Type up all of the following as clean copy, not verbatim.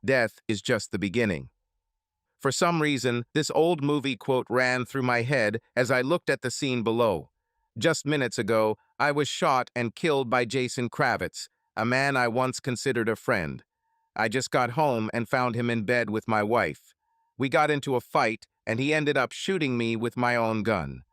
Death is just the beginning. For some reason, this old movie quote ran through my head as I looked at the scene below. Just minutes ago, I was shot and killed by Jason Kravitz, a man I once considered a friend. I just got home and found him in bed with my wife. We got into a fight, and he ended up shooting me with my own gun.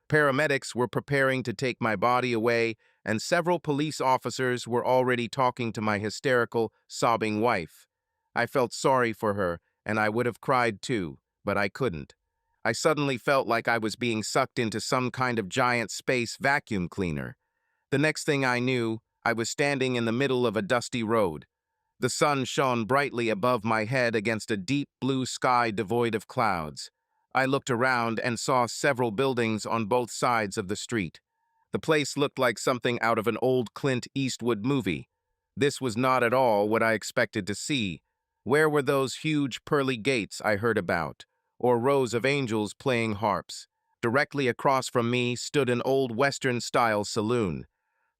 Paramedics were preparing to take my body away, and several police officers were already talking to my hysterical, sobbing wife. I felt sorry for her, and I would have cried too, but I couldn't. I suddenly felt like I was being sucked into some kind of giant space vacuum cleaner. The next thing I knew, I was standing in the middle of a dusty road. The sun shone brightly above my head against a deep blue sky devoid of clouds. I looked around and saw several buildings on both sides of the street. The place looked like something out of an old Clint Eastwood movie. This was not at all what I expected to see. Where were those huge pearly gates I heard about, or rows of angels playing harps? Directly across from me stood an old Western-style saloon.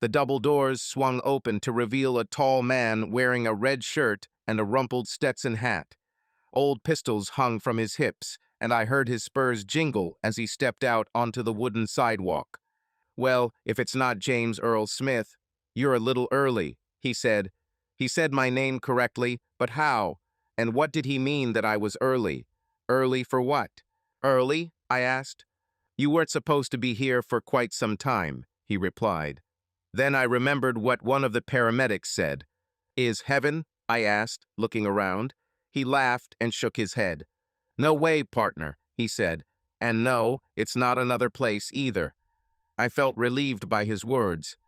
The double doors swung open to reveal a tall man wearing a red shirt and a rumpled Stetson hat. Old pistols hung from his hips, and I heard his spurs jingle as he stepped out onto the wooden sidewalk. "Well, if it's not James Earl Smith, you're a little early," he said. He said my name correctly, but how? And what did he mean that I was early? Early for what? Early? I asked. "You weren't supposed to be here for quite some time," he replied. Then I remembered what one of the paramedics said. "Is heaven?" I asked, looking around. He laughed and shook his head. "No way, partner," he said. "And no, it's not another place either." I felt relieved by his words.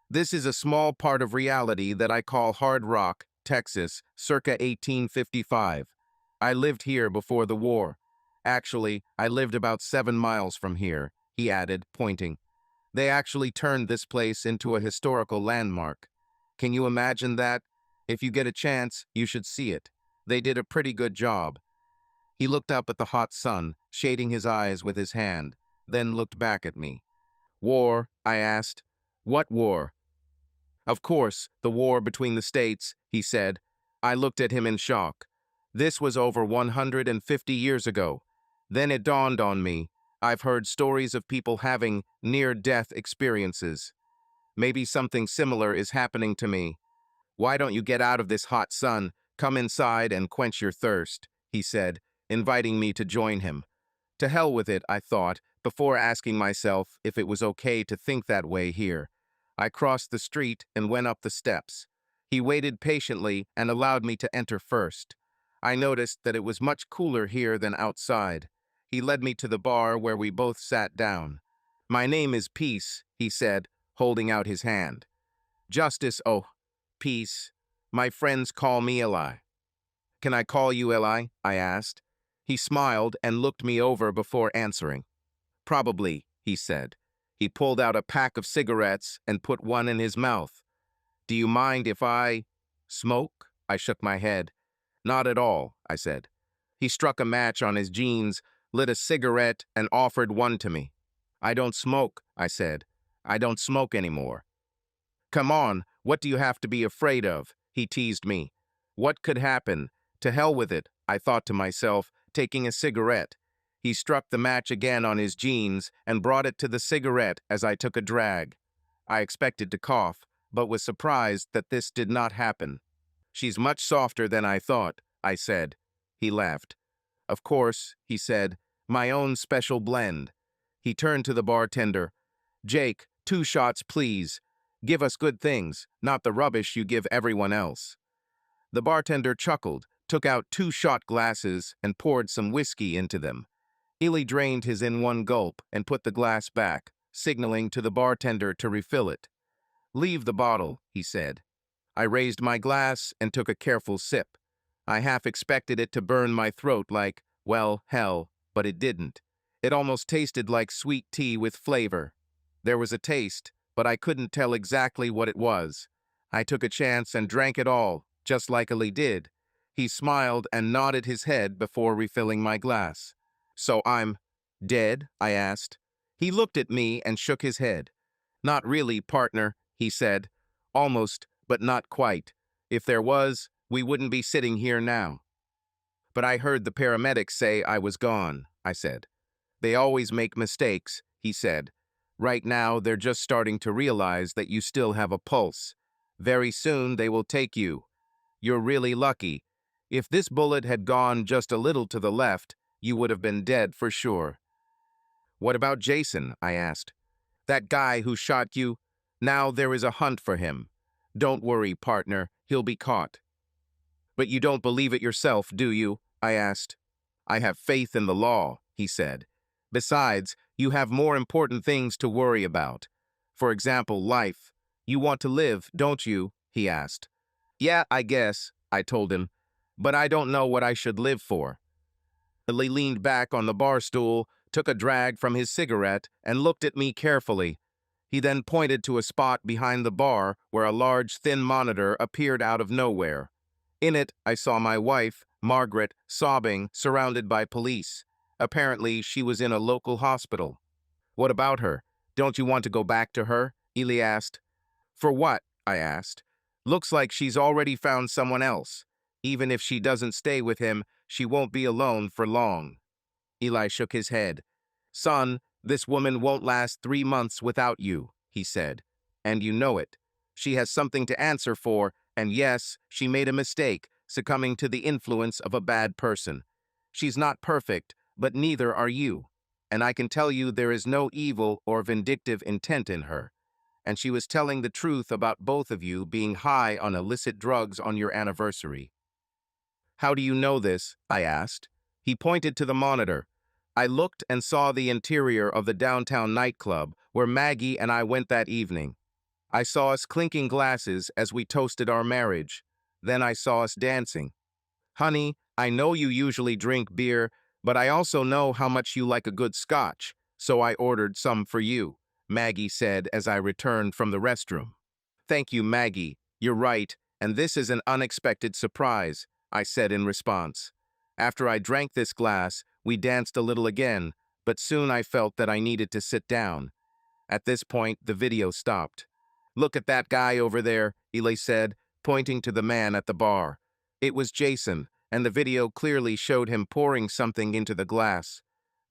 This is a small part of reality that I call Hard Rock, Texas, circa 1855. I lived here before the war. Actually, I lived about 7 miles from here, he added, pointing. They actually turned this place into a historical landmark. Can you imagine that? If you get a chance, you should see it. They did a pretty good job. He looked up at the hot sun, shading his eyes with his hand, then looked back at me. "War?" I asked. "What war?" "Of course, the war between the states," he said. I looked at him in shock. This was over 150 years ago. Then it dawned on me. I've heard stories of people having near-death experiences. Maybe something similar is happening to me. "Why don't you get out of this hot sun, come inside and quench your thirst," he said, inviting me to join him. To hell with it, I thought, before asking myself if it was okay to think that way here. I crossed the street and went up the steps. He waited patiently and allowed me to enter first. I noticed that it was much cooler here than outside. He led me to the bar where we both sat down. "My name is Peace," he said, holding out his hand. "Justice, oh, Peace. My friends call me Eli." "Can I call you Eli?" I asked. He smiled and looked me over before answering. "Probably," he said. He pulled out a pack of cigarettes and put one in his mouth. "Do you mind if I smoke?" I shook my head. "Not at all," I said. He struck a match on his jeans, lit a cigarette, and offered one to me. "I don't smoke," I said. "I don't smoke anymore." "Come on, what do you have to be afraid of?" he teased me. What could happen? To hell with it, I thought to myself, taking a cigarette. He struck the match again on his jeans and brought it to the cigarette as I took a drag. I expected to cough, but was surprised that this did not happen. "She's much softer than I thought," I said. He laughed. "Of course," he said, "my own special blend." He turned to the bartender. "Jake, 2 shots, please. Give us good things, not the rubbish you give everyone else." The bartender chuckled, took out 2 shot glasses, and poured some whiskey into them. Ely drained his in one gulp and put the glass back, signaling to the bartender to refill it. "Leave the bottle," he said. I raised my glass and took a careful sip. I half expected it to burn my throat like, well, hell, but it didn't. It almost tasted like sweet tea with flavor. There was a taste, but I couldn't tell exactly what it was. I took a chance and drank it all, just like Ely did. He smiled and nodded his head before refilling my glass. "So I'm dead?" I asked. He looked at me and shook his head. "Not really, partner," he said. "Almost, but not quite. If there was, we wouldn't be sitting here now. But I heard the paramedics say I was gone, I said. They always make mistakes, he said. Right now, they're just starting to realize that you still have a pulse. Very soon, they will take you. You're really lucky. If this bullet had gone just a little to the left, you would have been dead for sure. What about Jason? I asked. That guy who shot you? Now there is a hunt for him. Don't worry, partner, he'll be caught. But you don't believe it yourself, do you? I asked. I have faith in the law, he said. Besides, you have more important things to worry about. For example, life. You want to live, don't you? He asked. Yeah, I guess, I told him. But I don't know what I should live for. He leaned back on the bar stool, took a drag from his cigarette, and looked at me carefully. He then pointed to a spot behind the bar where a large, thin monitor appeared out of nowhere. In it, I saw my wife, Margaret, sobbing, surrounded by police. Apparently, she was in a local hospital. What about her? Don't you want to go back to her? Ely asked. For what? I asked. Looks like she's already found someone else. Even if she doesn't stay with him, she won't be alone for long. Eli shook his head. Son, this woman won't last 3 months without you, he said. And you know it. She has something to answer for, and yes, she made a mistake, succumbing to the influence of a bad person. She's not perfect, but neither are you. And I can tell you there is no evil or vindictive intent in her. And she was telling the truth about both of you being high on illicit drugs on your anniversary. How do you know this? I asked. He pointed to the monitor. I looked and saw the interior of the downtown nightclub where Maggie and I went that evening. I saw us clinking glasses as we toasted our marriage. Then I saw us dancing. Honey, I know you usually drink beer, but I also know how much you like a good scotch, so I ordered some for you, Maggie said as I returned from the restroom. Thank you, Maggie. You're right, and this is an unexpected surprise, I said in response. After I drank this glass, we danced a little again, but soon I felt that I needed to sit down. At this point, the video stopped. Look at that guy over there, Ely said, pointing to the man at the bar. It was Jason, and the video clearly showed him pouring something into the glass.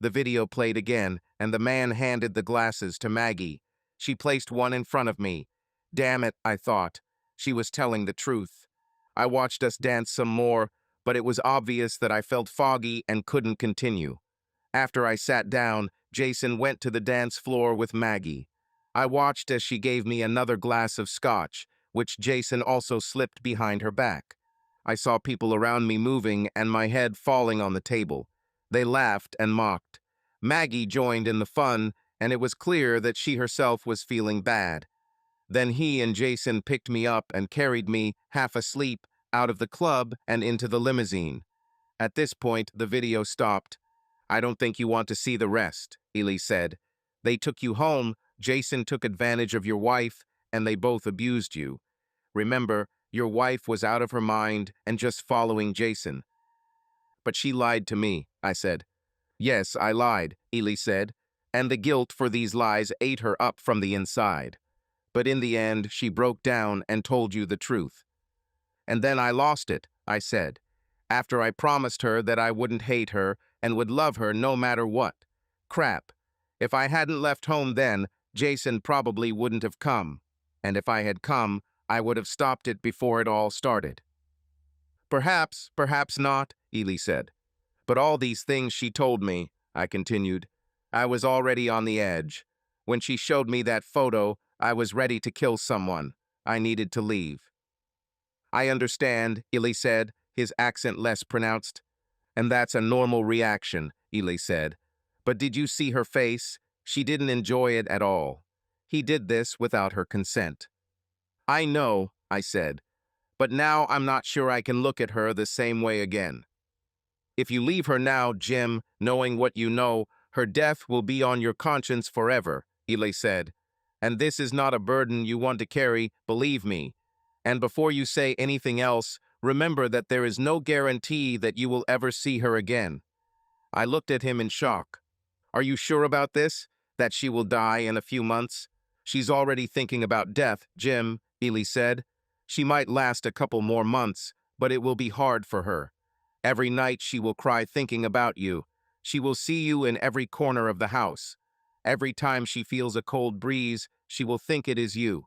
The video played again, and the man handed the glasses to Maggie. She placed one in front of me. Damn it, I thought. She was telling the truth. I watched us dance some more, but it was obvious that I felt foggy and couldn't continue. After I sat down, Jason went to the dance floor with Maggie. I watched as she gave me another glass of scotch, which Jason also slipped behind her back. I saw people around me moving and my head falling on the table. They laughed and mocked. Maggie joined in the fun, and it was clear that she herself was feeling bad. Then he and Jason picked me up and carried me, half asleep, out of the club and into the limousine. At this point, the video stopped. I don't think you want to see the rest, Ely said. They took you home, Jason took advantage of your wife, and they both abused you. Remember, your wife was out of her mind and just following Jason. But she lied to me, I said. Yes, I lied, Ely said, and the guilt for these lies ate her up from the inside. But in the end, she broke down and told you the truth. And then I lost it, I said, after I promised her that I wouldn't hate her and would love her no matter what. Crap. If I hadn't left home then, Jason probably wouldn't have come. And if I had come, I would have stopped it before it all started. Perhaps, perhaps not, Ely said. But all these things she told me, I continued. I was already on the edge. When she showed me that photo, I was ready to kill someone. I needed to leave. I understand, Ely said, his accent less pronounced. And that's a normal reaction, Ely said. But did you see her face? She didn't enjoy it at all. He did this without her consent. I know, I said, but now I'm not sure I can look at her the same way again. If you leave her now, Jim, knowing what you know, her death will be on your conscience forever, Ely said. And this is not a burden you want to carry, believe me. And before you say anything else, remember that there is no guarantee that you will ever see her again. I looked at him in shock. Are you sure about this? That she will die in a few months? She's already thinking about death, Jim, Ely said. She might last a couple more months, but it will be hard for her. Every night she will cry thinking about you. She will see you in every corner of the house. Every time she feels a cold breeze, she will think it is you.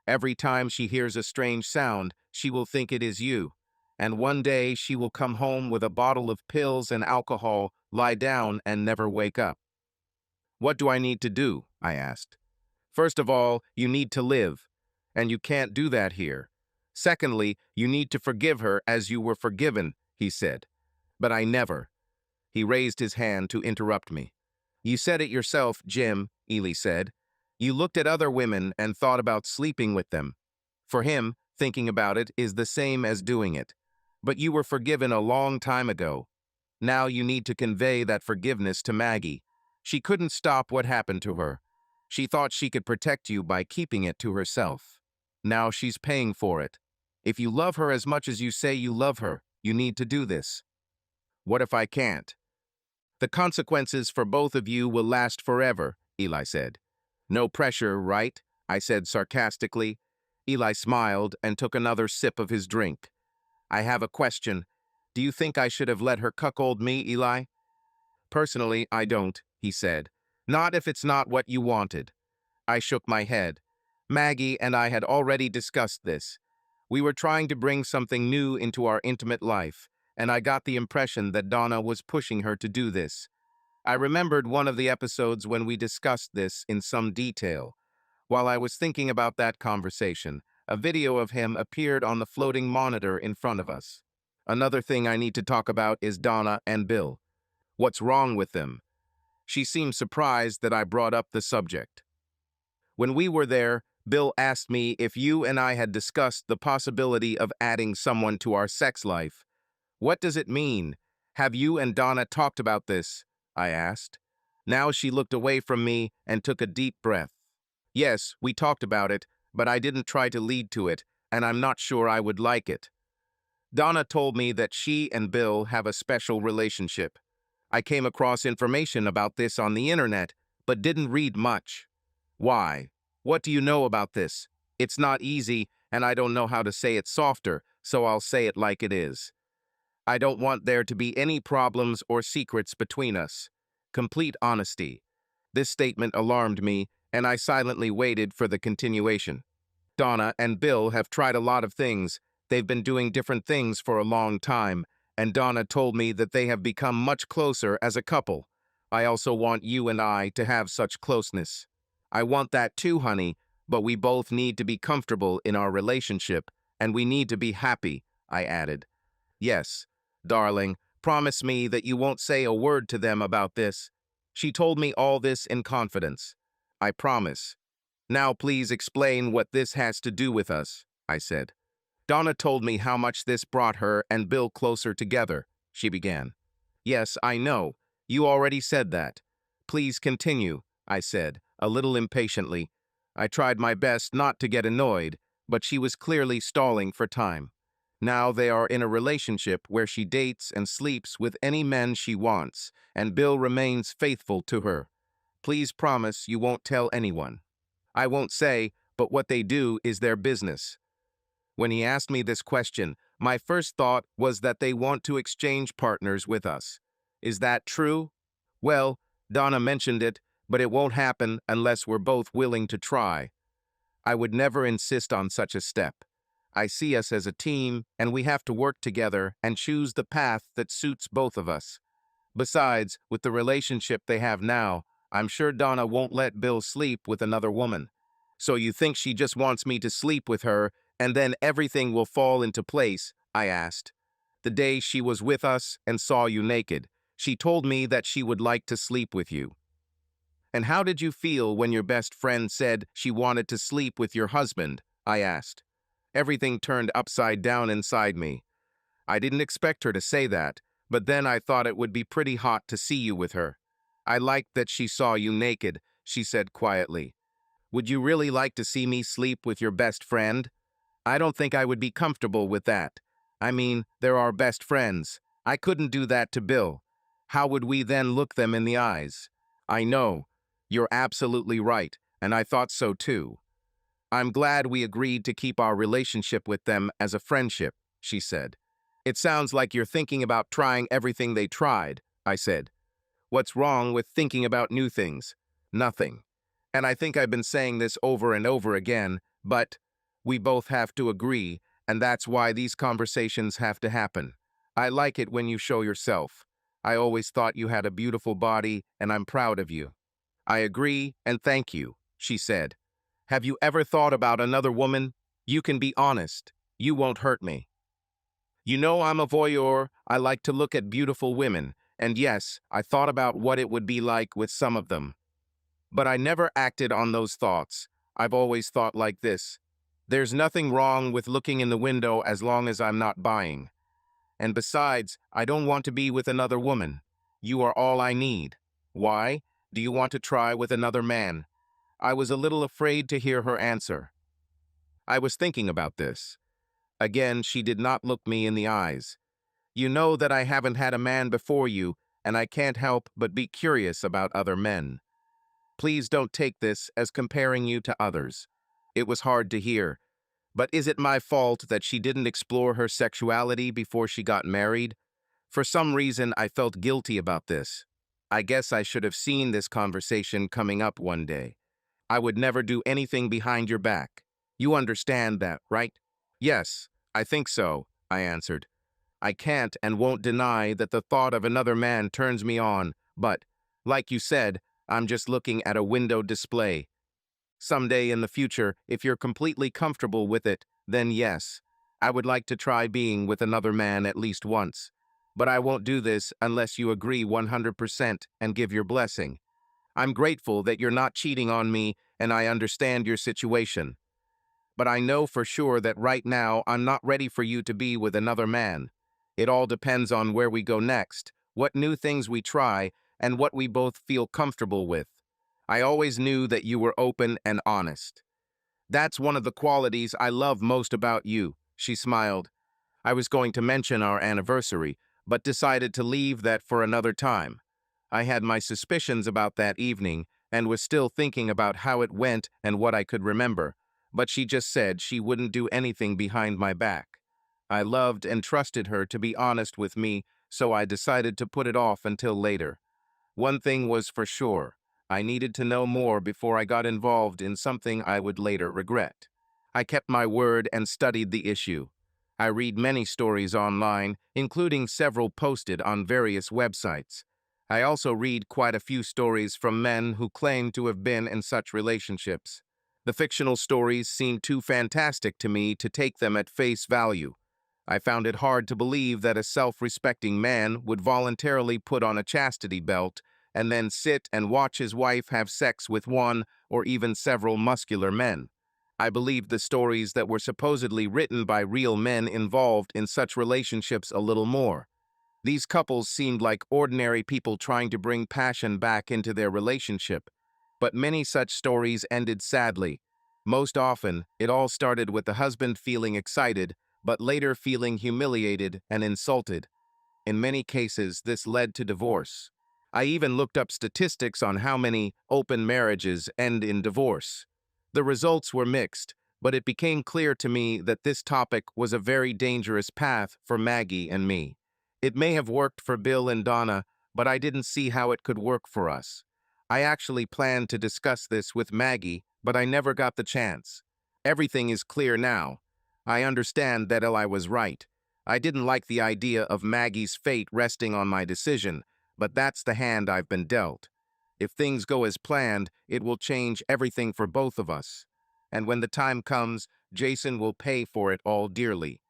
Every time she hears a strange sound, she will think it is you. And one day she will come home with a bottle of pills and alcohol, lie down, and never wake up. What do I need to do? I asked. First of all, you need to live, and you can't do that here. Secondly, you need to forgive her as you were forgiven, he said. But I never. He raised his hand to interrupt me. You said it yourself, Jim, Ely said. You looked at other women and thought about sleeping with them. For him, thinking about it is the same as doing it. But you were forgiven a long time ago. Now you need to convey that forgiveness to Maggie. She couldn't stop what happened to her. She thought she could protect you by keeping it to herself. Now she's paying for it. If you love her as much as you say you love her, you need to do this. What if I can't? The consequences for both of you will last forever, Eli said. No pressure, right? I said sarcastically. Eli smiled and took another sip of his drink. I have a question. Do you think I should have let her cuckold me, Eli? Personally, I don't, he said. Not if it's not what you wanted. I shook my head. Maggie and I had already discussed this. We were trying to bring something new into our intimate life, and I got the impression that Donna was pushing her to do this. I remembered one of the episodes when we discussed this in some detail. While I was thinking about that conversation, a video of him appeared on the floating monitor in front of us. Another thing I need to talk about is Donna and Bill. What's wrong with them? She seemed surprised that I brought up the subject. When we were there, Bill asked me if you and I had discussed the possibility of adding someone to our sex life. What does it mean? Have you and Donna talked about this? I asked. Now she looked away from me and took a deep breath. Yes, we talked about it, but I didn't try to lead to it, and I'm not sure I would like it. Donna told me that she and Bill have a special relationship. I came across information about this on the internet, but didn't read much. Why? What do you know about this? It's not easy, and I don't know how to say it softer, so I'll say it like it is. I don't want there to be any problems or secrets between us. Complete honesty. This statement alarmed me, and I silently waited for the continuation. Donna and Bill have tried a lot of things. They've been doing different things for a long time, and Donna told me that they have become much closer as a couple. I also want you and I to have such closeness. I want that too, honey, but we both need to be comfortable in our relationship, and we need to be happy, I added. Yes, darling, promise me that you won't say a word to them about this. She told me all this in confidence. I promise. Now please explain what this has to do with us, I said. Donna told me how much this brought her and Bill closer together, she began. Yes, I know. You already said that. Please continue, I said, a little impatiently. I tried my best not to get annoyed, but she was clearly stalling for time. Now they are in a relationship where she dates and sleeps with any men she wants, and Bill remains faithful to her. Please promise you won't tell anyone. I won't say, but what they do is their business. When he asked me this question, my first thought was that they want to exchange partners with us. Is that true? Well, Donna mentioned it, but it won't happen unless we're both willing to try. I would never insist on such a step. I see us as a team, and we have to work together and choose the path that suits both of us. Besides, with the relationship they have now, I'm sure Donna won't let Bill sleep with another woman. So you think she just wants me to sleep with her, and then everything will fall into place? I asked. The day she was with us and saw you naked, she told me that she would like to sleep with you. And how did you feel when your best friend said she wanted to sleep with your husband? I asked. Everything turned upside down inside me. I didn't expect her to say that, but then I thought it would be pretty hot to see you with her. I liked that she saw you naked, she said quietly. Would you really like to see me sleep with your best friend? I don't think I would be comfortable with that. I mean, they're our best friends. I couldn't do that to Bill. How would we then look them in the eyes? I know. You're absolutely right, and I thought so too. I'm glad we agreed to keep our relationship with them as a friendship, she said. It sounds like you're thinking about trying everything they tried, I said. What's wrong with thinking about new things? Nothing. And I think I've been saying this over and over again, but we both have to agree, and that's why these conversations have to happen. I like it when you show yourself. I always thought you had a beautiful body, and I'm proud of you. I agree, and thank you, she said. Have you ever thought about another woman? You can be honest. You won't hurt me. You know I'm a voyeur. I like to look at beautiful women, and yes, I thought about what it would be like with some of them. But I never acted on those thoughts. I've always thought like this. There's nothing wrong with looking in the window as long as I'm not buying. And besides, I don't want to be with another woman. You are all I need. Why? Do you want to try with another man? I was a little afraid to hear her answer. I was thinking about this. Again, she did not look me in the eyes. You know that I haven't had a man before you, and I can't help but be curious about other men. Please don't take this as comparing you to others. It was hard to hear. But is it my fault that she didn't explore her sexuality before she got married? For some reason, I felt guilty about this. I guess I should have seen this conversation coming up one day. I would never do anything behind your back. You understand that, right? Yes, I think so, I answered. I can't and won't deny that the thought of another man turns me on, but, like you said, I'm just looking at a window display. Someday in the future, if you're completely comfortable with it, then yes, I would like to try being with another man at least once. But I won't do this unless you agree 100% and give your blessing. I'm grateful that you're not cheating on me and I understand your situation. But I know for sure that right now I'm not ready for you to be with another man. It all depends on where we go next, what new things we try, and what we both feel comfortable with. I always knew that you were open and honest. That's one of the qualities I love most about you, she smiled. I was going to mention our anniversary, but decided to leave that for another time. I had my suspicions about that evening and was still thinking about how it went and what I could remember, but she just said she wouldn't do anything behind my back. I loved and trusted her to be honest with me, so I decided to put it off until later. One thing was for sure. I needed to know more before I got involved in something I would later regret. I kept my word and studied the issue. I read many stories online, including several posted on various websites. I also read quite a few stories from men who claim to have been in such relationships. The fictional stories seemed too fantastic to me to take them at face value. I found it hard to believe that a self-respecting man would voluntarily put on a chastity belt and then sit and watch his wife have sex with one or even several muscular men. I believed the stories that were supposedly written by real men involved in such relationships a little more. These couples seemed like ordinary people trying to bring passion back into their relationship. But many such stories ended sadly. Most often, it all started with the husband feeling excited, but later feeling humiliated and insulted. In many cases, this led to divorce. I even looked up statistics on how many open marriages end in divorce. The results were mixed, but it became clear to me that this topic was a very dangerous path for Maggie and me. It may have worked for Bill and Donna, but I didn't see how it could work for us. I actually planned to discuss this with Maggie, but I never got the chance. Everything is clear now. I understand that Eli was right. I didn't like the idea of Maggie's fate resting on my decision, but that's the hand I've been dealt. If things go as planned, it will change everything for both of us. And when the time comes, Jason will pay for it all dearly.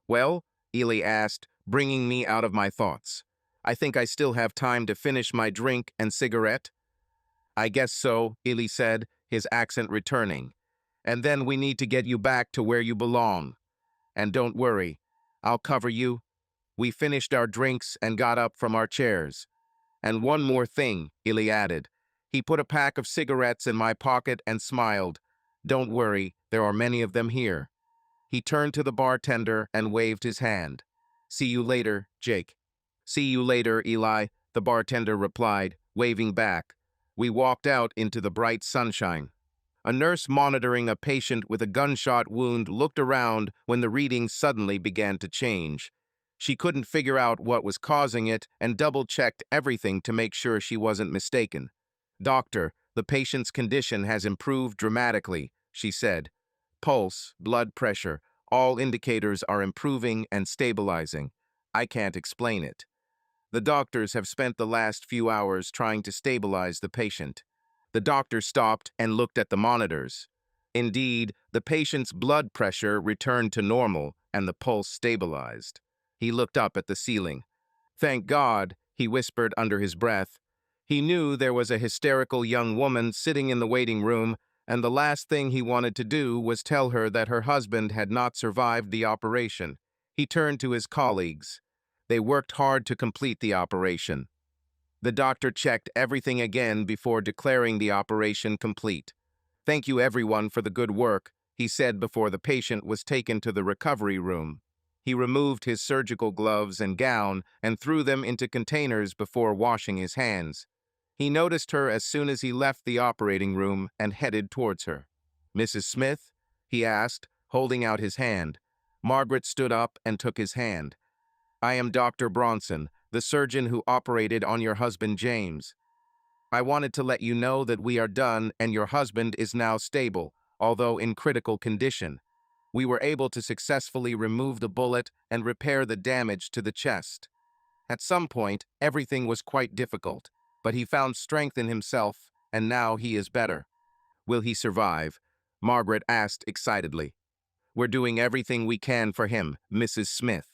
Well, Ely asked, bringing me out of my thoughts. I think I still have time to finish my drink and cigarette. I guess so, Ely said, his accent returning. And then we need to get you back to where you belong. And don't worry, I'll cover you. We finished our drinks and got up from our chairs. And one more thing, Ely added. He put a pack of cigarettes in my pocket and smiled. Don't worry, there are many of them here. He turned to the bartender and waved his hand. See you later, Jake. See you later, Eli, the bartender replied, waving back. We walked out into the bright sunshine. A nurse monitoring a patient with a gunshot wound looked around when the reading suddenly began to change. She couldn't figure out what was causing it and double-checked everything to make sure she wasn't mistaken. "Doctor, the patient's condition has improved dramatically," she said. "Pulse, blood pressure, all indicators are improving and stabilizing. I can't explain it. The doctors have spent the last few hours trying to stabilize the patient." The doctor stopped and looked at the monitors. Indeed, the patient's blood pressure returned to normal and the pulse stabilized. He looked up at the ceiling. "Thank God," he whispered under his breath. He knew there was a hysterical young woman sitting in the waiting room, and the last thing he wanted to do was tell her that her husband had not survived the operation. He turned to his colleagues. They worked hard to complete the operation. The doctor checked everything again before declaring the operation complete. "Thank you everyone for the good work," he said before the patient was taken to the recovery room. He removed his surgical gloves and gown and threw them into containers before washing his hands. He noticed her as soon as he left the operating room and headed towards her. "Mrs. Smith?" he asked, holding out his hand. Margaret stood up and took his hand. "I am Dr. Bronson, the surgeon who operated on your husband James. I wanted to let you know that we are done and your husband is now stable, although in critical condition. We were able to successfully remove the bullet and repair the damage to the chest. At some point, everything was quite difficult, but he found strength in himself, and now he is better." "Will he survive?" Margaret asked excitedly. "We're doing everything we can for him, Mrs. Smith.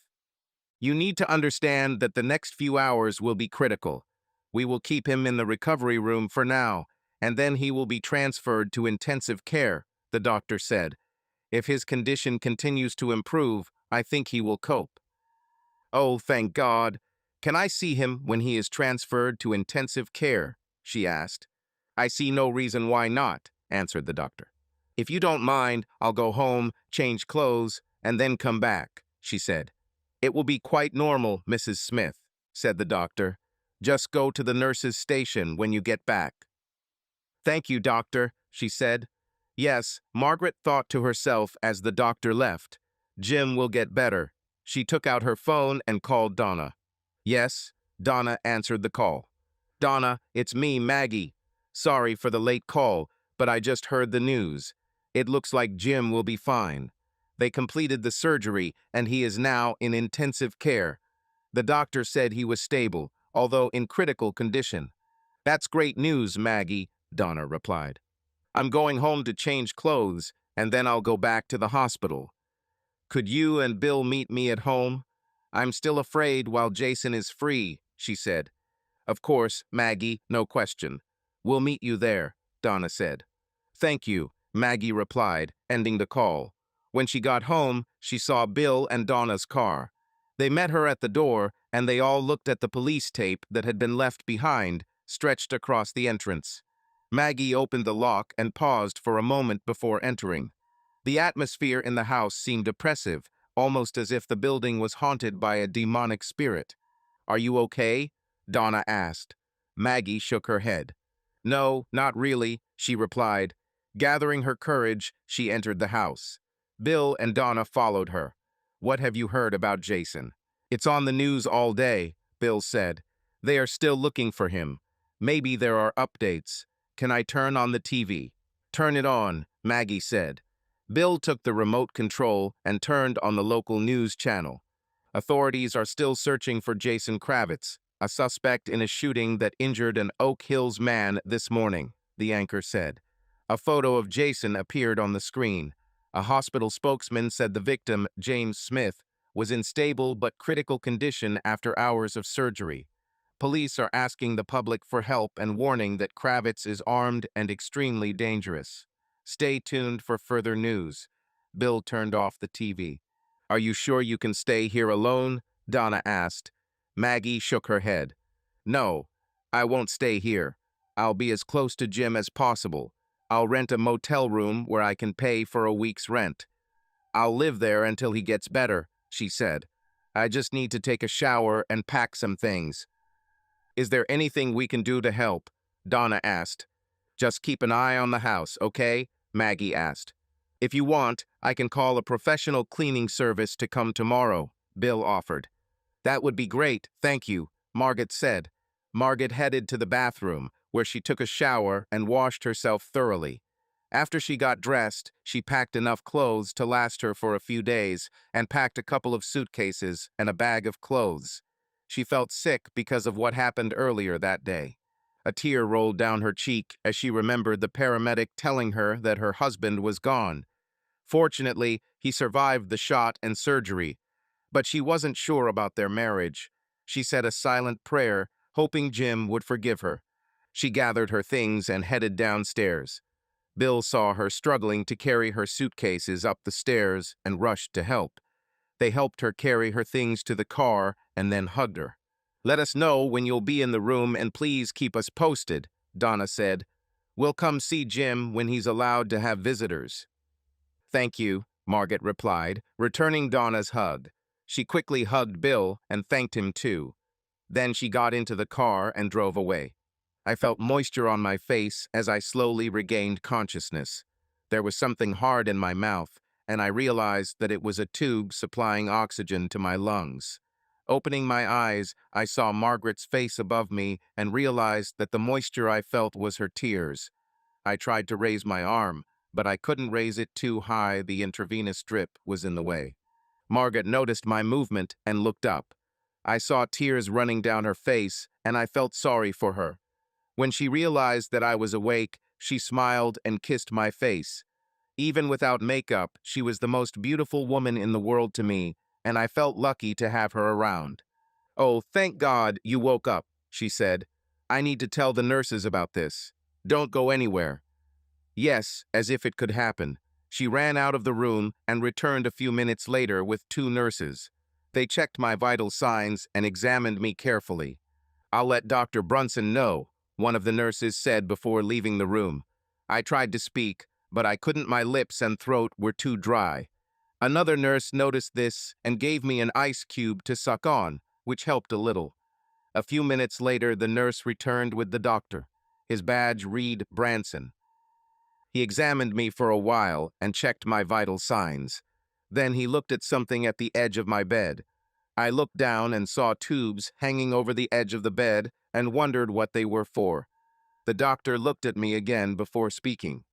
You need to understand that the next few hours will be critical. We will keep him in the recovery room for now, and then he will be transferred to intensive care," the doctor said. "If his condition continues to improve, I think he will cope." "Oh, thank God. Can I see him when he is transferred to intensive care?" she asked. "I see no reason why not," answered the doctor. "If you don't mind, I'll go home, change clothes, and then come back," she said. "It will be quite normal, Mrs. Smith," said the doctor. "Just go to the nurse's station when you get back." "Thank you, doctor," she said. Yes, Margaret thought to herself as the doctor left. "Jim will get better." She took out her phone and called Donna. "Yes," Donna answered the call. "Donna, it's me, Maggie. Sorry for the late call, but I just heard the news. It looks like Jim will be fine. They completed the surgery, and he is now in intensive care. The doctor said he was stable, although in critical condition." "That's great news, Maggie," Donna replied. "I'm going home to change clothes, and then I'll go back to the hospital. Could you and Bill meet me at home? I'm still afraid while Jason is free," she said. "Of course, Maggie, no question. We'll meet you there," Donna said. "Thank you," Maggie replied, ending the call. When she got home, she saw Bill and Donna's car. They met her at the door, and they all looked at the police tape that had been left behind, stretched across the entrance. Maggie opened the lock and paused for a moment before entering. The atmosphere in the house seemed oppressive, almost as if the building was haunted by a demonic spirit. "Are you okay?" Donna asked. Maggie shook her head. "No, not really," she replied. Gathering her courage, she entered the house. Bill and Donna followed her. "What have you heard about Jason?" "It's on the news all day," Bill said. "They are still looking for him. Maybe there are updates. Can I turn on the TV?" "Turn it on," Maggie said. Bill took the remote control and turned on the local news channel. "Authorities are still searching for Jason Kravitz, a suspect in a shooting that injured an Oak Hills man this morning," the anchor said. A photo of Jason appeared on the screen. A hospital spokesman said the victim, James Smith, was in stable but critical condition after hours of surgery. Police are asking the public for help and warning that Kravitz is armed and extremely dangerous. Stay tuned for further news. Bill turned off the TV. "Are you sure you can stay here alone?" Donna asked. Maggie shook her head. "No, I won't stay here. I'll be as close to Jim as possible. I'll rent a motel room where I can pay for a week's rent. I'll live there until he gets better," she said. "I just need to take a shower and pack some things." "Is there anything we can do to help?" Donna asked. "Just keep an eye on the house, okay?" Maggie asked. "If you want, I can call a professional cleaning service to come tomorrow," Bill offered. That would be great, thank you, Margaret said. Margaret headed to the bathroom, where she took a shower and washed herself thoroughly. After she got dressed, she packed enough clothes to last her for a few days and packed a couple of suitcases and a bag of clothes. She felt sick because of what happened earlier that day. A tear rolled down her cheek as she remembered the paramedic telling her that her husband was gone. Fortunately, he survived the shot and surgery, but she wasn't sure about their marriage. She said a silent prayer, hoping Jim would forgive her. She gathered her things and headed downstairs. Bill saw her struggling to carry her suitcases up the stairs and rushed to help. They helped her carry her things to the car and then hugged her. "Let us know when you'll be in the room and please keep us posted," Donna said. "We'll come see Jim when he's allowed to have visitors." "Thank you," Margaret replied, returning Donna's hug. She quickly hugged Bill and thanked him too. Then she got into the car and drove away. I felt moisture on my face as I slowly regained consciousness. There was something hard in my mouth, and I realized that it was a tube supplying oxygen to my lungs. Opening my eyes, I saw Margaret's face above me and realized that the moisture I felt was her tears. I tried to raise my arm, but I couldn't raise it too high. The intravenous drip was in the way. Margaret noticed my movement and looked up. I saw tears running down her face, and I felt sorry for her. When she realized that I was awake, she smiled and kissed my face. Even without makeup, she was the most beautiful woman in the world to me, and I felt lucky to have her around. "Oh, thank God you woke up," she said. "I need to tell the nurses about this. Don't go anywhere." Yes, as if it could happen. She ran out of the room and returned a few minutes later with 2 nurses. They checked my vital signs and examined me carefully. "I'll let Dr. Brunson know," one of the nurses said before leaving the room. I tried to speak, but I couldn't. My lips and throat were too dry. Another nurse noticed this and gave me an ice cube to suck on, which helped a little. A few minutes later, the nurse returned with the doctor. His badge read Branson. He examined me for a while and checked my vital signs. Then he looked at something at the edge of my bed. I looked down and saw tubes hanging over the edge of the bed and wondered what they were for. The doctor looked at me again before speaking.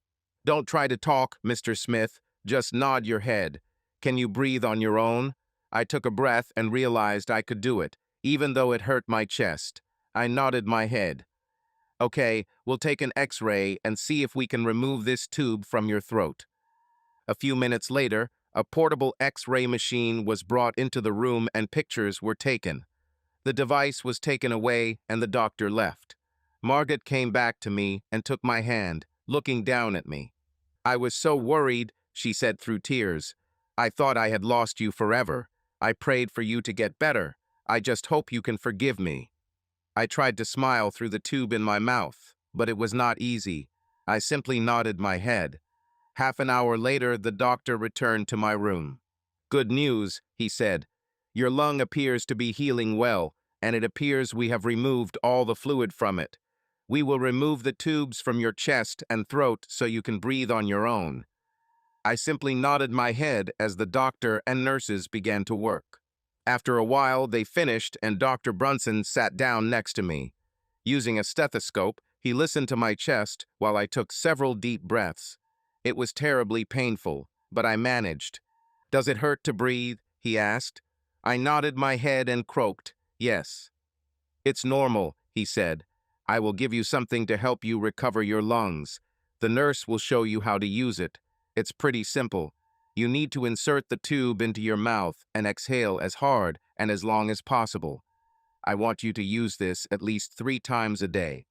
"Don't try to talk, Mr. Smith. Just nod your head. Can you breathe on your own?" I took a breath and realized I could do it, even though it hurt my chest. I nodded my head. "Okay, we'll take an X-ray and see if we can remove this tube from your throat." A few minutes later, a portable X-ray machine was brought into the room and pictures were taken. The device was taken away and the doctor left. Margaret came back to me and took my hand, looking down at me. "I was so worried," she said through tears. "I thought I had lost you forever. I prayed for you to get better. I just hope you can forgive me." I tried to smile through the tube in my mouth, but it was not easy. I simply nodded my head. Half an hour later, the doctor returned to my room. "Good news," he said. "Your lung appears to be healing well, and it appears we have removed all the fluid from it. We will remove the tubes from your chest and throat so you can breathe on your own." I simply nodded my head as the doctor and nurses began to work. After a while, they finished and Dr. Brunson sat down next to me. Using a stethoscope, he listened to my chest while I took several deep breaths. It was terribly painful, but I managed. "Does it hurt to breathe?" he asked. I nodded my head and croaked, "Yes." "It's normal," he said. "I will give you something to help you recover your lungs. The nurse will show you how to use it. It's pretty simple. You need to insert the tube into your mouth and exhale as hard and as long as possible. I want you to use this at least 3 times a day."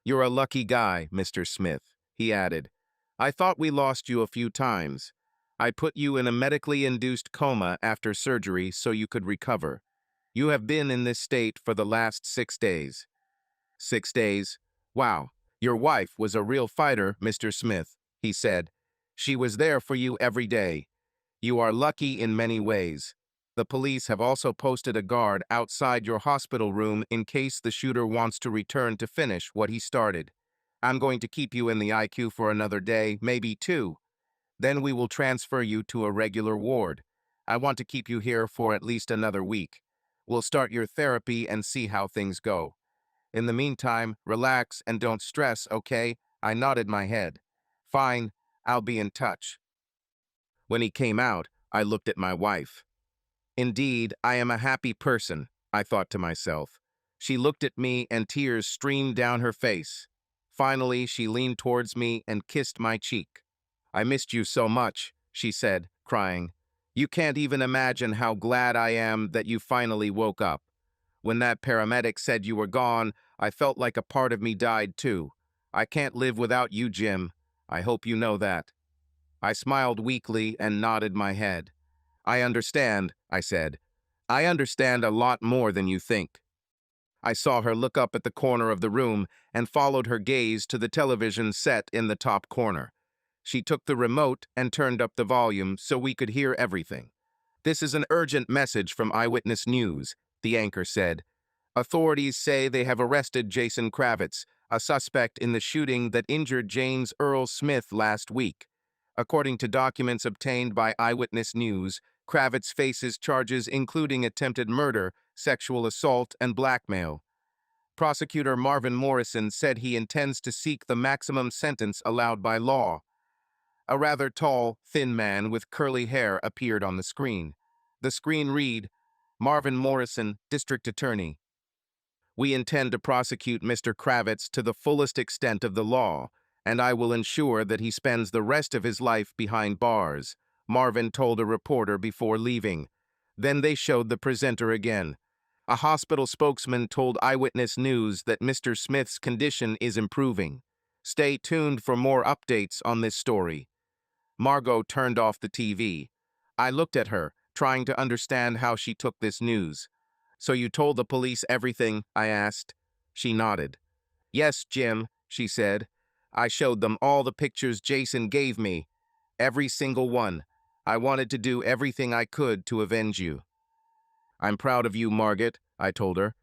"You're a lucky guy, Mr. Smith," he added. "I thought we lost you a few times. I put you in a medically induced coma after surgery so you could recover. You have been in this state for the last 6 days." 6 days? Wow, your wife was a real fighter, Mr. Smith, he said. "She was there for you every day. You are lucky in many ways. The police have also posted a guard outside your hospital room in case the shooter wants to return to finish what he started. I'm going to keep you in the IQ for another day, maybe 2. Then we will transfer you to a regular ward. I want to keep you here for at least another week. We'll start your therapy and see how things go. In the meantime, relax and don't stress, okay? I nodded my head. Fine, I'll be in touch. When he came out, I looked at my wife. Indeed, I am a happy person, I thought to myself. She looked at me and tears streamed down her face. Finally, she leaned towards me and kissed my cheek. I missed you so much, she said, crying. You can't even imagine how glad I am that you finally woke up. When that paramedic said you were gone, I felt like a part of me died too. I can't live without you, Jim. I hope you know that. I smiled weakly and nodded my head. I understand, I said. I understand a lot more than you think. I saw her look up at the corner of the room and followed her gaze to the television set in the top corner. She took the remote and turned up the volume so we could hear everything. This is an urgent message from Eyewitness News, the anchor said. Authorities say they have arrested Jason Kravitz, a suspect in the shooting that injured James Earl Smith last week. According to documents obtained by Eyewitness News, Kravitz faces charges including attempted murder, sexual assault, and blackmail. Prosecutor Marvin Morrison said he intends to seek the maximum sentence allowed by law. A rather tall, thin man with curly hair appeared on the screen. The screen read, Marvin Morrison, District Attorney. We intend to prosecute Mr. Kravitz to the fullest extent of the law, and I will ensure that he spends the rest of his life behind bars, Marvin told a reporter before leaving. Then they showed the presenter again. A hospital spokesman told Eyewitness News that Mr. Smith's condition is improving. Stay tuned for more updates on this story. Margot turned off the TV. I looked at her, trying to understand how she took this news. So you told the police everything? I asked. She nodded. Yes, Jim, she said. I showed them all the pictures Jason gave me. Every single one. I wanted to do everything I could to avenge you. I'm proud of you, Margaret, I told her.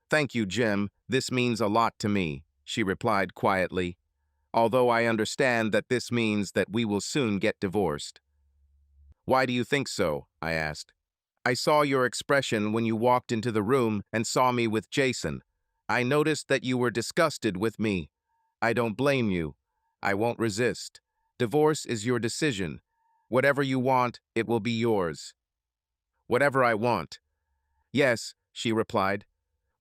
Thank you, Jim. This means a lot to me, she replied quietly. Although I understand that this means that we will soon get divorced. Why do you think so? I asked. I saw your expression when you walked into the room and saw me with Jason. I noticed that you were disgusted with me. I don't blame you. I won't resist. Divorce is your decision. Whatever you want, it will be yours. Whatever I want. Yes, she replied.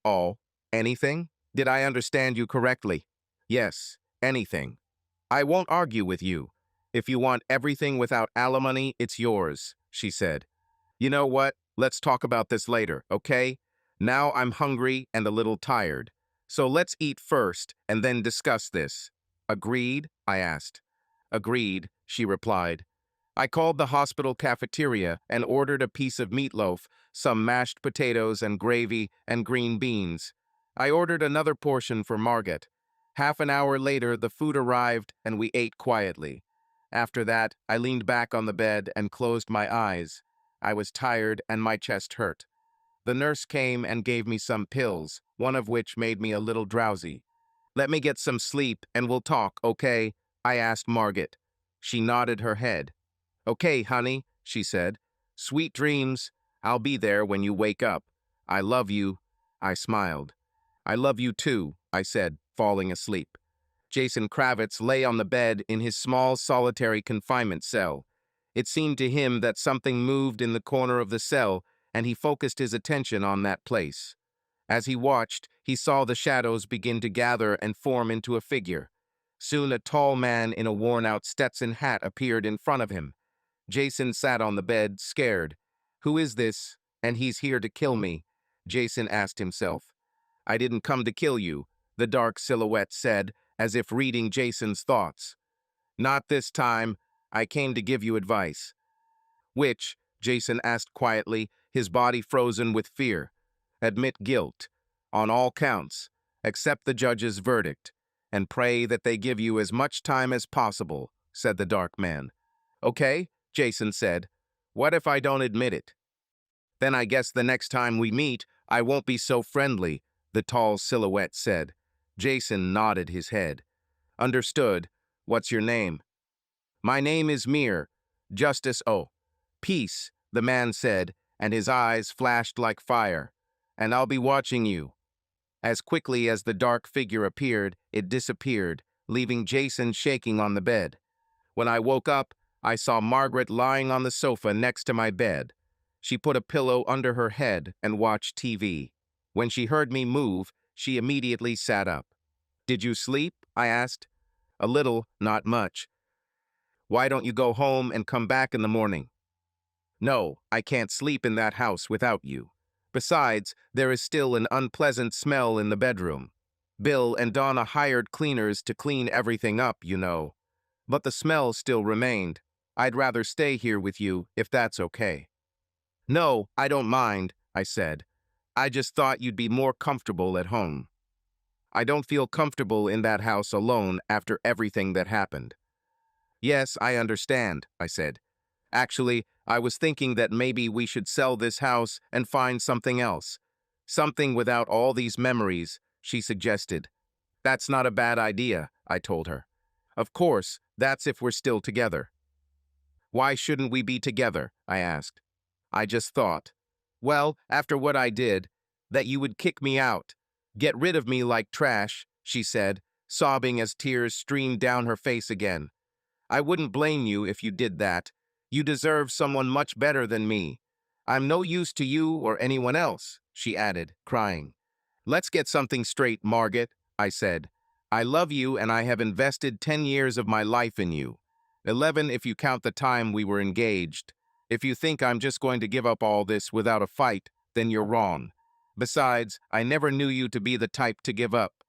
All? Anything? Did I understand you correctly? Yes, anything. I won't argue with you. If you want everything without alimony, it's yours, she said. You know what? Let's talk about this later, okay? Now I'm hungry and a little tired. So let's eat first and then discuss this. Agreed? I asked. Agreed, she replied. I called the hospital cafeteria and ordered a piece of meatloaf, some mashed potatoes and gravy and green beans. I ordered another portion for Margaret. Half an hour later, the food arrived and we ate quietly. After that, I leaned back on the bed and closed my eyes. I was tired and my chest hurt. The nurse came and gave me some pills, one of which made me a little drowsy. Let me get some sleep and we'll talk, okay? I asked Margaret. She nodded her head. Okay, honey, she said. Sweet dreams. I'll be there when you wake up. I love you. I smiled. I love you too, I said, falling asleep. Jason Kravitz lay on the bed in his small solitary confinement cell. It seemed to him that something moved in the corner of the cell, and he focused his attention on that place. As he watched, he saw the shadows begin to gather and form into a figure. Soon a tall man in a worn-out Stetson hat appeared in front of him. Jason sat on the bed, scared. Who is this? And he's here to kill me, Jason asked himself. I didn't come to kill you, the dark silhouette said, as if reading Jason's thoughts. Not this time. I came to give you advice. Which? Jason asked quietly, his body frozen with fear. Admit guilt. On all counts. Accept the judge's verdict. And pray that they give you as much time as possible, said the dark man. Okay, Jason said. What if I don't admit it? Then I guess the next time we meet, I won't be so friendly, the tall silhouette said. Jason nodded his head. Understood. What's your name? My name is Mir. Justice O. Peace, the man said, and his eyes flashed like fire. and I'll be watching you." As quickly as the dark figure appeared, it disappeared, leaving Jason shaking on the bed. When I woke up, I saw Margaret lying on the sofa next to my bed. She put a pillow under her head and watched TV. When she heard me move, she immediately sat up. "Did you sleep?" I asked. "A little, not much." "Why don't you go home and come back in the morning?" "No, I can't sleep in that house without you. Besides, there is still an unpleasant smell in the bedroom. Bill and Donna hired cleaners to clean everything up, you know. But the smell still remained. I'd rather stay here with you, if that's okay." "No, I don't mind," I said. "I just thought you'd be more comfortable at home. I don't feel comfortable in that house alone after everything that happened." "Yes, I understand," I said. "Actually, I was thinking that maybe we should sell this house and find something else. Something without all these memories," she suggested. "That's not a bad idea," I told her. "Of course, that's if we're still together." "Why shouldn't we be together?" I asked. "I just thought, well, after what I did, that you would kick me out, get rid of me like trash," she said, sobbing as tears streamed down her face again. "I wouldn't blame you if you did that. You deserve someone much better than me. I'm no use to you or anyone else," she added, crying. "Let's get something straight, Margaret," I said. "I love you and I have invested 10 years of my life in you. 11 if you count the time we were engaged. If you think I'm just going to give up all this without a fight, then you're wrong. Besides, I never knew you to be the type to give up."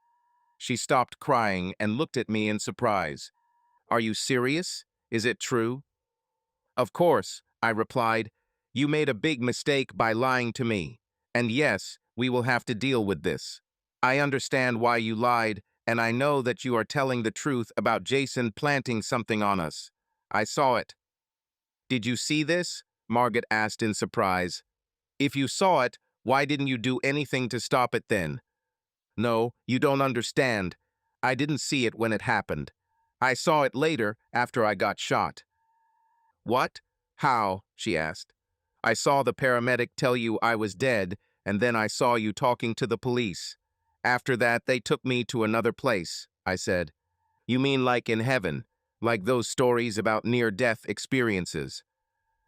She stopped crying and looked at me in surprise. "Are you serious? Is it true?" "Of course," I replied. "You made a big mistake by lying to me. And yes, we will have to deal with this. I understand why you lied, and I know that you are telling the truth about Jason planting something on us. I saw it." "Did you see this?" Margaret asked in surprise. "If you saw it, why didn't you do anything to stop it then?" "No, you don't understand. I didn't see it when it happened. I saw it later, after I got shot." "What? How?" she asked. "I saw the paramedic tell you I was dead, and then I saw you talking to the police. After that, they took me to another place," I said. "You mean like in heaven, like those stories about near-death experiences?"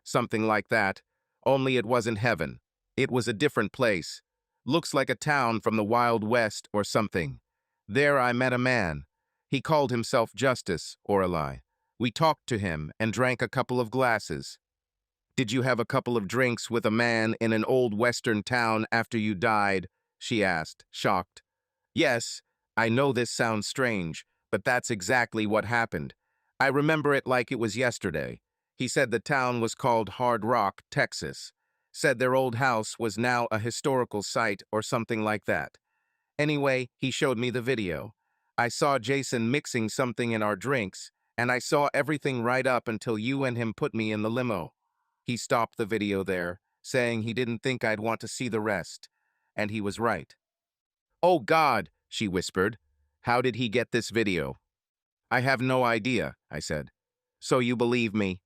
"Something like that, only it wasn't heaven. It was a different place. Looks like a town from the Wild West or something. There I met a man. He called himself Justice, Orelai. We talked to him and drank a couple of glasses." "Did you have a couple of drinks with a man in an old western town after you died?" she asked, shocked. "Yes, I know this sounds strange, but that's exactly what happened. I remember it like it was yesterday. He said the town was called Hard Rock, Texas. Said their old house was now a historical site or something like that. Anyway, he showed me the video. I saw Jason mixing something in our drinks, and I saw everything right up until you and him put me in the limo." He stopped the video there, saying he didn't think I'd want to see the rest. And he was right. "Oh God," she whispered. "How did he get this video?" "I have no idea," I said. "So you believe me?"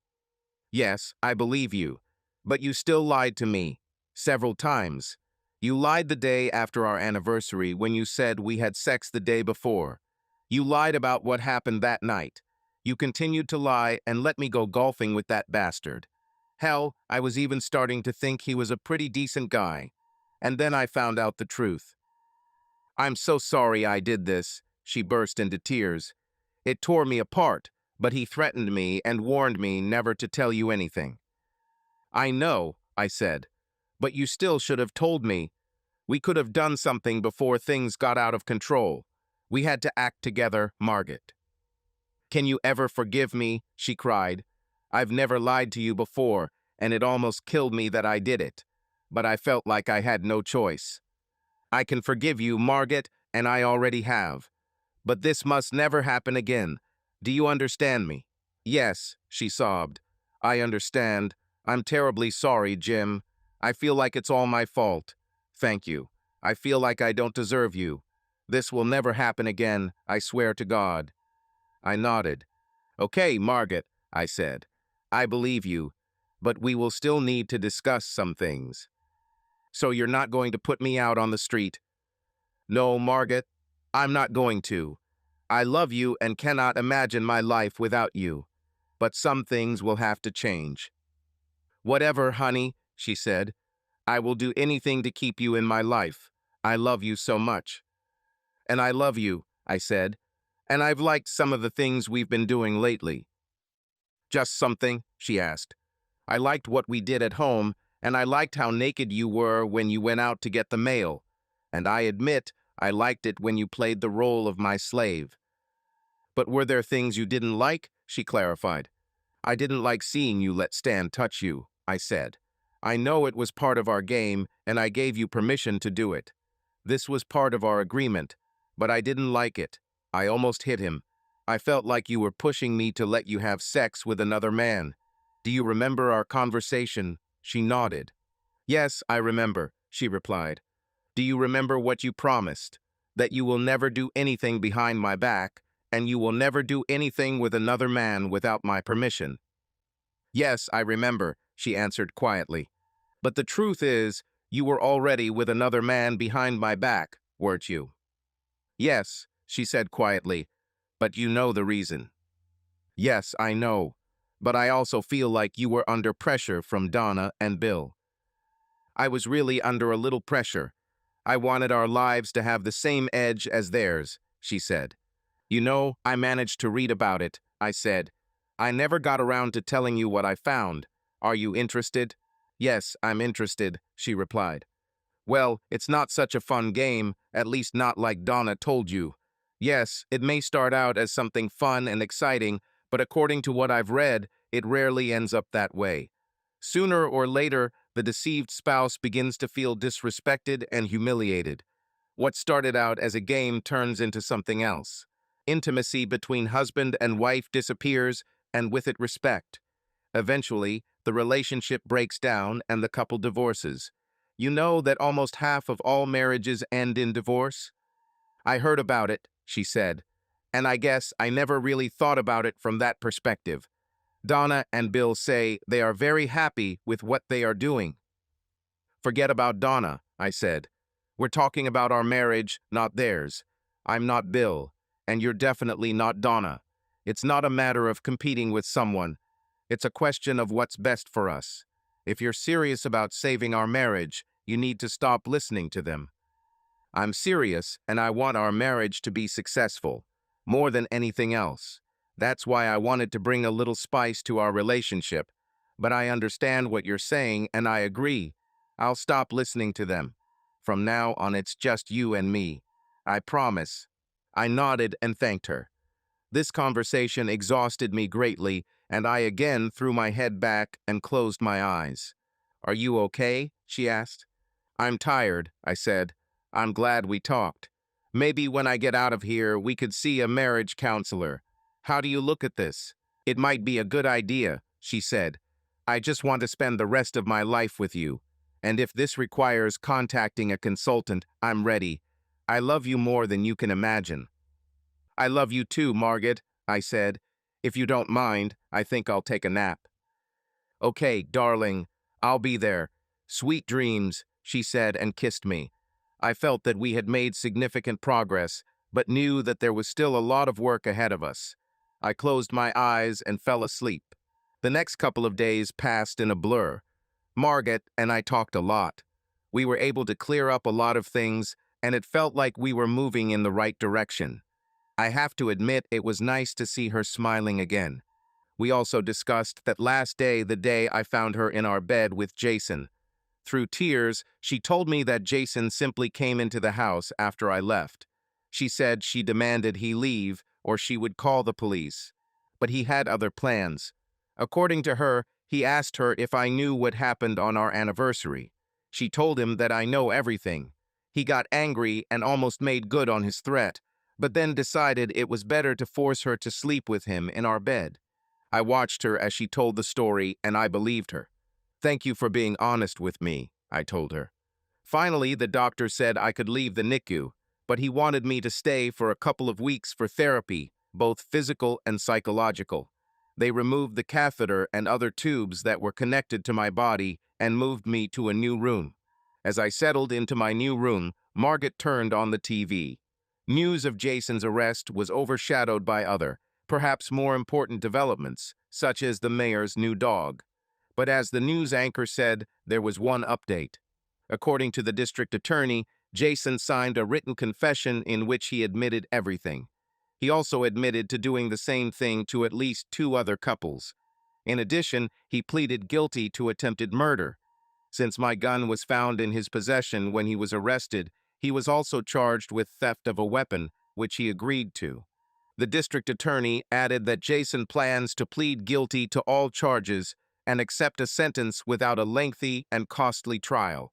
"Yes, I believe you. But you still lied to me. Several times. You lied the day after our anniversary when you said we had sex the day before. You lied about what happened that night. You continued to lie and let me go golfing with that bastard. Hell, I was even starting to think he was a pretty decent guy. And then I found out the truth. I'm so sorry I did this." She burst into tears. "It tore me apart, but he threatened me and warned me never to tell you anything." "I know," I said, "but you still should have told me. We could have done something before things got out of control. We had to act together, Margaret." "Can you ever forgive me?" she cried. "I've never lied to you before, and it almost killed me that I did it. But I felt like I had no choice." "I can forgive you, Margaret, and I already have. But this must never happen again. Do you understand me?" "Yes," she sobbed. "I understand. I'm terribly sorry, Jim. I feel like it's all my fault. Thank you. I feel like I don't deserve you. This will never happen again, I swear to God." I nodded. "Okay, Margaret," I said. "I believe you, but we will still need to discuss some things." So you're not going to put me out on the street? No, Margaret, I'm not going to. I love you and cannot imagine my life without you. But some things will have to change. Whatever, honey, she said. I will do anything to keep you in my life. I love you so much. And I love you, I said. And I've liked some of the things we've been doing lately. Just something, she asked. I liked what we did at home, and I liked how naked you were when you went out to get the mail. And I admit, I liked it when you played the role of my slave. But were there things you didn't like? She clarified. I didn't like seeing you let Stan touch you, I said. I know it was part of our game, and I gave you permission to do it. This was part of our agreement, but I didn't like it. I almost hit him. I felt like you were pushing me to let you have sex with another man. Do you remember our conversation? She nodded. Yes, I remember, she replied. Do you remember what you promised? That you will never do anything behind my back, and you will never do anything with another man without my permission. Yes, I remember, she answered quietly. But the truth is, you were already with another man behind my back, weren't you? Yes, she said quietly, but you know the reason. Yes, I know, but I also feel like you were under pressure from Donna and Bill. I was really under a little pressure. I wanted our lives to have the same edge as theirs, she said. You know, I managed to read about it, I said. I never got around to telling you what I found. Are you interested? Yes, I'm interested, she replied. Well, it's not such a fun game, at least not like Donna told you. Yes, it may start out as something fun and exciting, but according to what I've read, it rarely ends up that way. Sooner or later, the deceived spouse begins to feel disrespected and humiliated. What started out as a game turns into something else. Intimacy between husband and wife disappears, and with it respect. Eventually, the relationship breaks down and the couple divorces. You know that almost half of all marriages end in divorce? I heard about it, she said, and I guess I never really thought about it from that perspective. Donna and Bill say they are very happy with what they are doing. Forget about Donna, I said. We're talking about our marriage, not theirs. I'm not Bill, and you're definitely not Donna. It's not a matter of competing with someone. It's a question of what's best for us. If you're serious about saving our marriage, you need to stop listening to them. I'm serious, and I want our marriage to be successful, more than anything else. That's why I wanted to bring a little spice to our relationship. But I understand what you're saying, and I agree. I'll stop listening to them. From now on, it's just you and me. I promise. I nodded and thanked her. This conversation exhausted me greatly, and I again threw my head back and closed my eyes. Are you okay? She asked. I'm tired, I said. I'm glad we talked. Maybe when I get out of here, we could see a marriage counselor. How do you look at this? It might be a good idea, she said. I just want to spend the rest of my life with you. And if this requires contacting a consultant, I'm ready. I love you more than you can imagine. I love you too, Margaret, I said. If you don't mind, I think I'll take a nap. Okay, darling, I'll be there. Sweet dreams, she said and kissed me. I felt that we had made significant progress, but knew that there was still a lot of work ahead of us. I closed my eyes and fell asleep. The next couple of days passed in a blur. Margaret and I talked a lot. We were able to clear up a lot of things, and it felt like we were moving in the right direction. I have to admit it was nice to see her smiling again. We also discussed that last day, the day I found her in our bed with Jason. Through tears, she told me that Jason simply came into the house after I left. She said she demanded he leave or she would call the police. But he had other plans. According to her, he asked her if I knew what happened on our anniversary. She told him that I know everything. He got angry and almost made good on his threat, but then decided it was better to force her to sleep with him in our bed. I watched her as she told the story, and I believed her. Thank you for being honest with me, I told her. Finally, the doctor said I could leave the NICU, but he wanted me to stay for a couple of weeks for therapy, both physical and psychological. They removed the catheter and other tubes that were connected to my body and moved me to a new room. As I settled into my new room, Margaret turned on the TV. News of Jason's arrest was overshadowed by other, perhaps more important developments, such as the mayor's new dog. But as the news anchor said, there was one update. According to the district attorney, Jason signed a written confession in which he admitted everything. He also admitted to doing the same thing to at least 2 other couples. In addition, he pleaded guilty to attempted murder. Since my gun was found in his possession when he was arrested, he was also charged with theft of a weapon, which he agreed to. The district attorney added that Jason plans to plead guilty to all charges and accept a sentence without a lengthy and costly trial.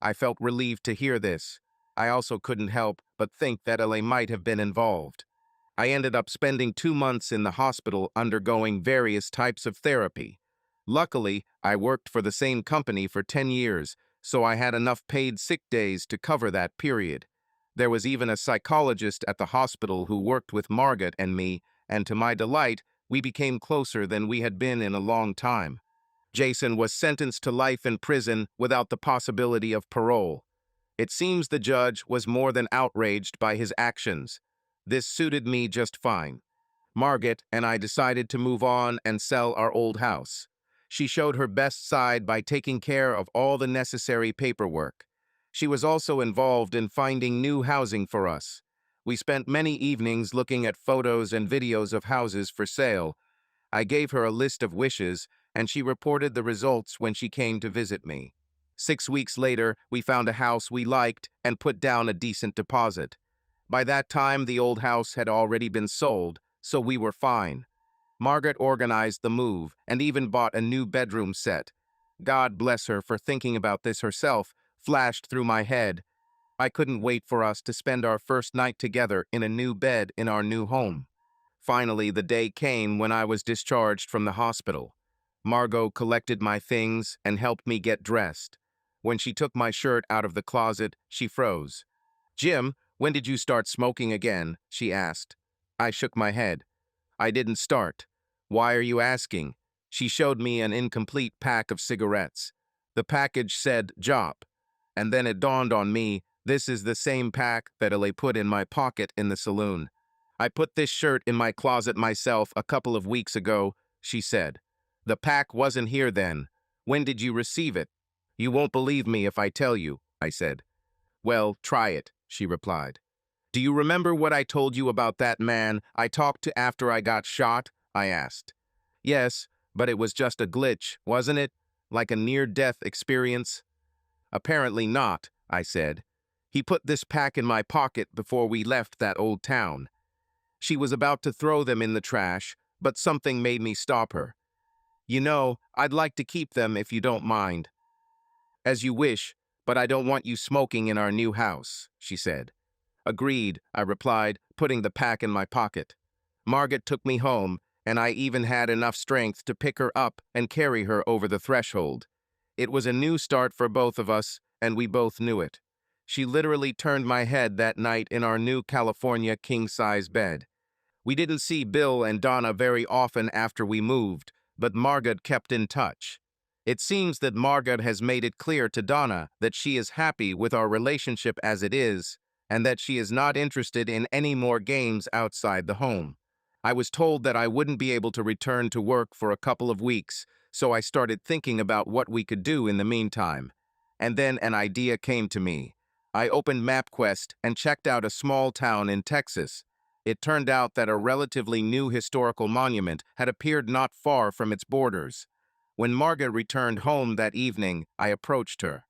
I felt relieved to hear this. I also couldn't help but think that LA might have been involved. I ended up spending 2 months in the hospital undergoing various types of therapy. Luckily, I worked for the same company for 10 years, so I had enough paid sick days to cover that period. There was even a psychologist at the hospital who worked with Margaret and me, and to my delight, we became closer than we had been in a long time. Jason was sentenced to life in prison without the possibility of parole. It seems the judge was more than outraged by his actions. This suited me just fine. Margaret and I decided to move on and sell our old house. She showed her best side by taking care of all the necessary paperwork. She was also involved in finding new housing for us. We spent many evenings looking at photos and videos of houses for sale. I gave her a list of wishes, and she reported the results when she came to visit me. 6 weeks later, we found a house we liked and put down a decent deposit. By that time, the old house had already been sold, so we were fine. Margaret organized the move and even bought a new bedroom set. God bless her for thinking about this herself, flashed through my head. I couldn't wait for us to spend our first night together in a new bed in our new home. Finally, the day came when I was discharged from the hospital. Margot collected my things and helped me get dressed. When she took my shirt out of the closet, she froze. "Jim, when did you start smoking again?" she asked. I shook my head. "I didn't start." "Why are you asking?" She showed me an incomplete pack of cigarettes. The package said "Jop," and then it dawned on me, this is the same pack that I put in my pocket in the saloon. "I put this shirt in my closet myself a couple of weeks ago," she said. "The pack wasn't here then. When did you receive it?" "You won't believe me if I tell you," I said. "Well, try it," she replied. "Do you remember what I told you about that man I talked to after I got shot?" I asked. "Yes, but it was just a glitch, wasn't it? Like a near-death experience?" "Apparently not," I said. "He put this pack in my pocket before we left that old town." She was about to throw them in the trash, but something made me stop her. "You know, I'd like to keep them if you don't mind." "As you wish, but I don't want you smoking in our new house," she said. "Agreed," I replied, putting the pack in my pocket. Margaret took me home, and I even had enough strength to pick her up and carry her over the threshold. It was a new start for both of us, and we both knew it. She literally turned my head that night in our new California king-size bed. We didn't see Bill and Donna very often after we moved, but Margaret kept in touch. It seems that Margaret has made it clear to Donna that she is happy with our relationship as it is, and that she is not interested in any more games outside the home. I was told that I wouldn't be able to return to work for a couple of weeks, so I started thinking about what we could do in the meantime. And then an idea came to me. I opened MapQuest and checked out a small town in Texas. It turned out that a relatively new historical monument had appeared not far from its borders. When Margaret returned home that evening, I approached her.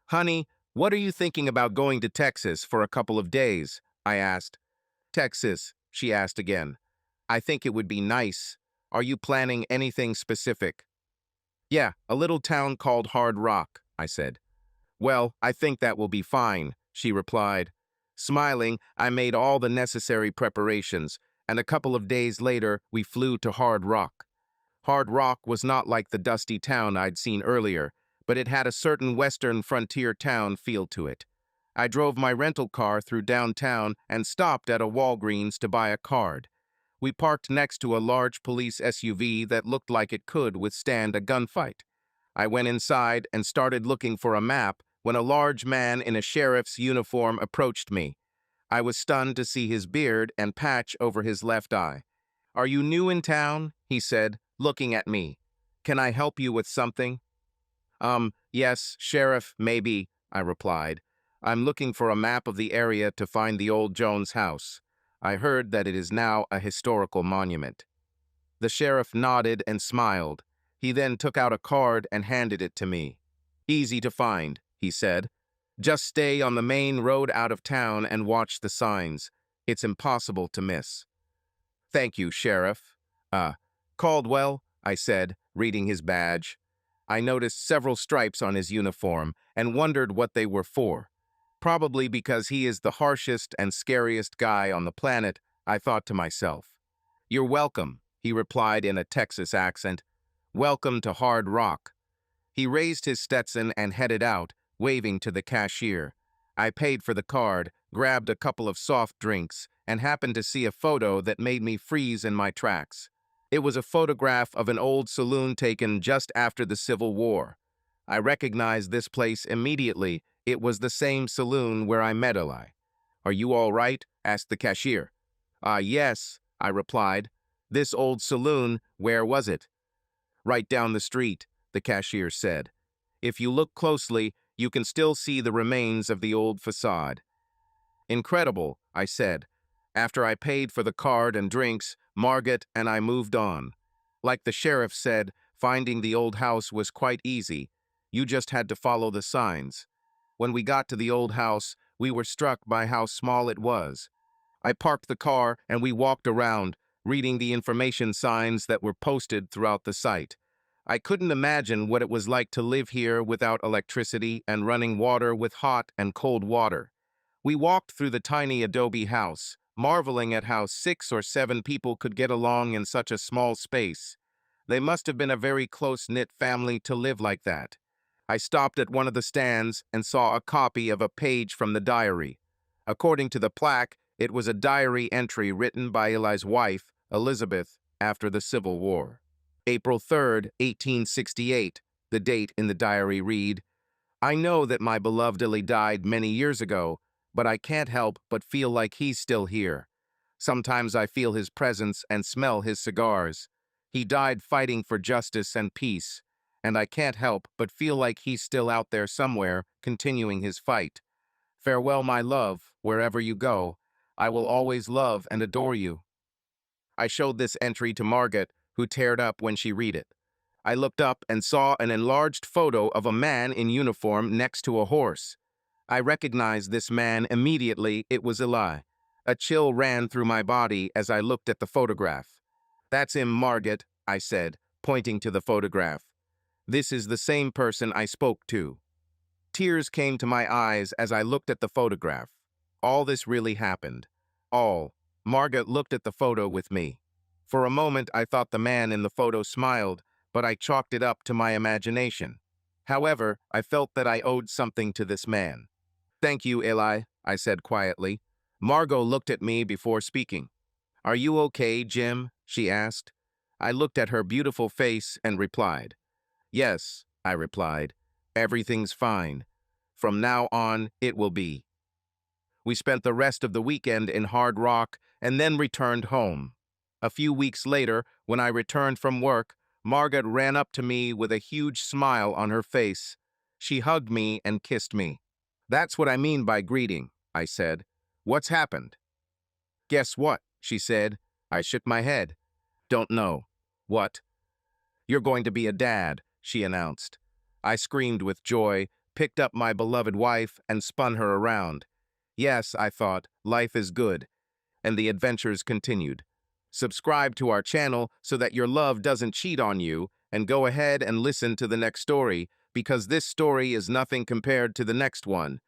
"Honey, what are you thinking about going to Texas for a couple of days?" I asked. "Texas," she asked again. "I think it would be nice. Are you planning anything specific?" "Yeah, a little town called Hard Rock," I said. "Well, I think that will be fine," she replied. Smiling, I made all the necessary preparations, and a couple of days later, we flew to Hard Rock. Hard Rock was not like the dusty town I'd seen earlier, but it had a certain western frontier town feel to it. I drove my rental car through downtown and stopped at a Walgreens to buy a card. We parked next to a large police SUV that looked like it could withstand a gunfight. I went inside and started looking for a map when a large man in a sheriff's uniform approached me. I was stunned to see his beard and patch over his left eye. "Are you new in town?" he said, looking at me. "Can I help you with something?" Yes, Sheriff, maybe," I replied. "I'm looking for a map of the area to find the old Jones house. I heard that it is now a historical monument." The sheriff nodded and smiled. He then took out a card and handed it to me. "Easy to find," he said. "Just stay on the main road out of town and watch the signs. It's impossible to miss." "Thank you, Sheriff." Caldwell," I said, reading his badge. I noticed several stripes on his uniform and wondered what they were for. Probably because he is the harshest and scariest guy on the planet, I thought to myself. "You're welcome," he replied in a Texas accent. "Welcome to Hard Rock." He raised his Stetson and headed out, waving to the cashier. I paid for the card, grabbed a couple of soft drinks, and happened to see a photo that made me freeze in my tracks. It was a photograph of an old saloon taken just after the Civil War. I recognized this place immediately. It was the same saloon where I met Eli. "Are you all right?" asked the cashier. Yes," I replied. "This old saloon, where was it?" "Right down the street," the cashier said. "If you look closely, you can still see the remains of the old facade." "Incredible," I said. After I paid for the card and drinks, Margaret and I moved on. Like the sheriff said, finding the old house was quite easy. You just had to follow the signs. When we got to the old house, we were struck by how small it was. I parked the car and we walked around, reading the information signs that were posted throughout the site. I couldn't imagine what it was like to live here without electricity and running water with hot and cold water. We walked through the tiny adobe house, marveling at how 6 or 7 people could get along in such a small space. They must have been a very close-knit family to live like that. I stopped at one of the stands and saw a copy of a page from the diary. According to the plaque, it was a diary entry written by Eli's wife, Elizabeth, after the Civil War. April 3rd, 1868, the date in the diary read, "I know that my beloved Eli died many years ago, but I can't help but feel like he's still here. Sometimes I feel his presence and smell his cigars. He died fighting for justice and peace, and I can't help but feel like he's still out there somewhere, continuing his fight. Farewell, my love, wherever you go. I will always love and adore you." I showed this entry to Margaret, who teared up when she read it. I looked up and saw an enlarged photo of a man in uniform next to a horse. I recognized this man immediately. It was Eli. A chill ran through my body as I looked at the photograph. "That's him, Margaret," I said, pointing to the photograph. "This is the same person I spoke to." Tears came to my eyes as I looked at the photograph. All this really happened. All. Margaret looked at the photo with me. For a moment, I thought the man in the photo smiled, but I chalked it up to my imagination. However, I felt that I owed something to this man. "Thank you, Eli," I said quietly. Margot looked at me before speaking. "Are you okay, Jim?" she asked. I looked at her beautiful face and replied. "Yes," I replied. "Everything's fine. From now on, it will be." We spent the rest of the weekend in Hard Rock and then returned home. A few weeks later, when I returned from work, Margaret ran up to me with a huge smile on her face. She hugged me and kissed me. "That's what I mean by greeting," I said. "What's happened?" "Guess what?" she said. I shook my head. "Don't know." "What?" "You're going to be a dad," she announced. I screamed with joy, picked up my beloved wife, and spun her around. Yes, I thought, life is good. And the adventures continued. Subscribe to our channel so that your love doesn't cheat on you, and go ahead and listen to the next story, because this story is nothing compared to the next one.